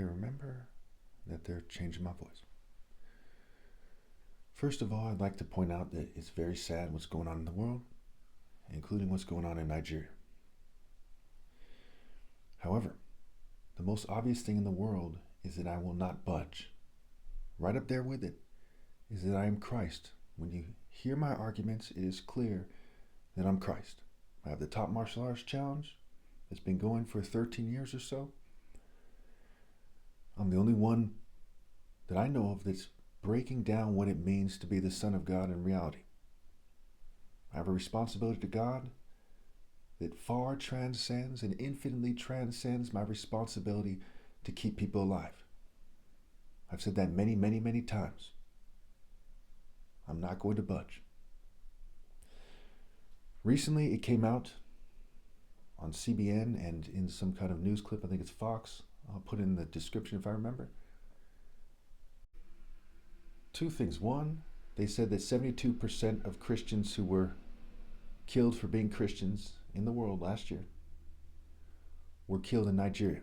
here, remember that they're changing my voice. First of all, I'd like to point out that it's very sad what's going on in the world, including what's going on in Nigeria. However, the most obvious thing in the world is that I will not budge. Right up there with it is that I am Christ. When you hear my arguments, it is clear that I'm Christ. I have the top martial arts challenge. It's been going for 13 years or so. I'm the only one that I know of that's breaking down what it means to be the Son of God in reality. I have a responsibility to God that far transcends and infinitely transcends my responsibility to keep people alive. I've said that many, many, many times. I'm not going to budge. Recently, it came out on CBN and in some kind of news clip. I think it's Fox. I'll put in the description if I remember. Two things. One, they said that 72% of Christians who were killed for being Christians in the world last year were killed in Nigeria.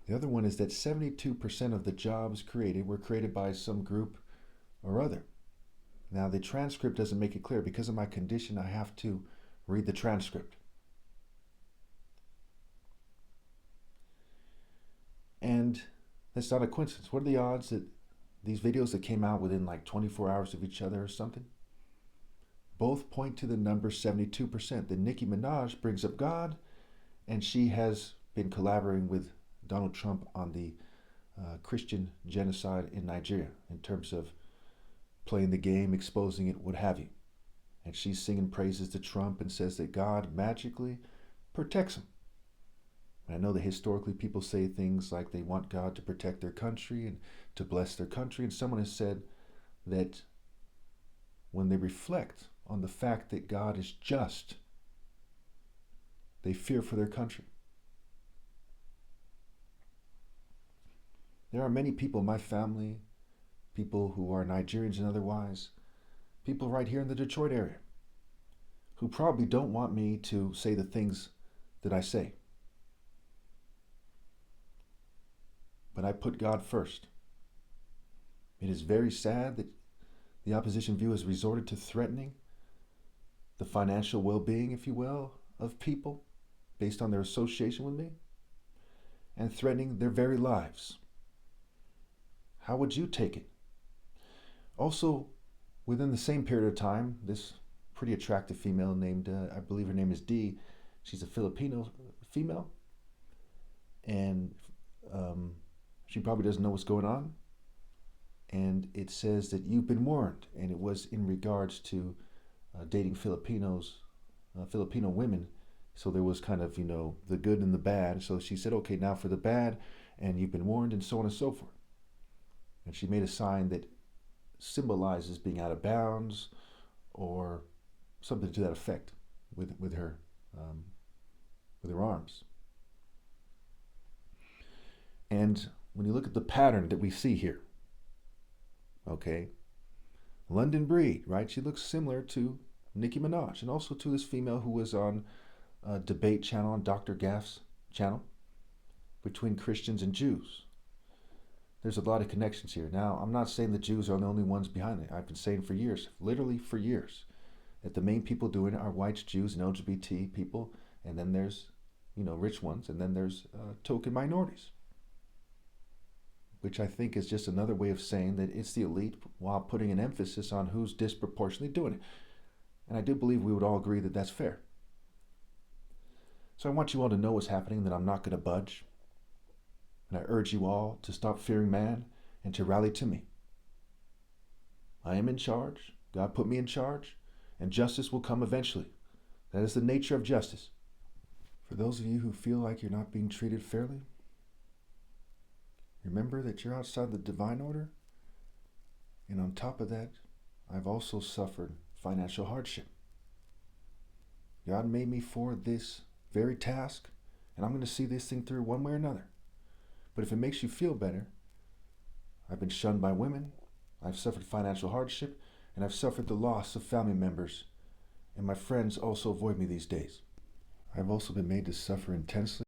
The other one is that 72% of the jobs created were created by some group or other. Now, the transcript doesn't make it clear. Because of my condition, I have to read the transcript. And that's not a coincidence. What are the odds that these videos that came out within like 24 hours of each other or something, both point to the number 72%? That Nicki Minaj brings up God, and she has been collaborating with Donald Trump on the Christian genocide in Nigeria in terms of playing the game, exposing it, what have you. And she's singing praises to Trump and says that God magically protects him. And I know that historically people say things like they want God to protect their country and to bless their country. And someone has said that when they reflect on the fact that God is just, they fear for their country. There are many people in my family, people who are Nigerians and otherwise, people right here in the Detroit area, who probably don't want me to say the things that I say. But I put God first. It is very sad that the opposition view has resorted to threatening the financial well-being, if you will, of people based on their association with me, and threatening their very lives. How would you take it? Also, within the same period of time, this pretty attractive female named, I believe her name is Dee, she's a Filipino female, and she probably doesn't know what's going on. And it says that you've been warned, and it was in regards to dating Filipino women. So there was kind of, the good and the bad. So she said, okay, now for the bad, and you've been warned, and so on and so forth. And she made a sign that symbolizes being out of bounds or something to that effect with her arms. And when you look at the pattern that we see here, okay, London Breed, right? She looks similar to Nicki Minaj and also to this female who was on a debate channel on Dr. Gaff's channel between Christians and Jews. There's a lot of connections here. Now, I'm not saying the Jews are the only ones behind it. I've been saying for years, literally for years, that the main people doing it are whites, Jews, and LGBT people, and then there's, rich ones, and then there's token minorities, which I think is just another way of saying that it's the elite while putting an emphasis on who's disproportionately doing it. And I do believe we would all agree that that's fair. So I want you all to know what's happening, that I'm not going to budge. And I urge you all to stop fearing man and to rally to me. I am in charge. God put me in charge, and justice will come eventually. That is the nature of justice. For those of you who feel like you're not being treated fairly, remember that you're outside the divine order. And on top of that, I've also suffered financial hardship. God made me for this very task, and I'm going to see this thing through one way or another. But if it makes you feel better, I've been shunned by women, I've suffered financial hardship, and I've suffered the loss of family members, and my friends also avoid me these days. I've also been made to suffer intensely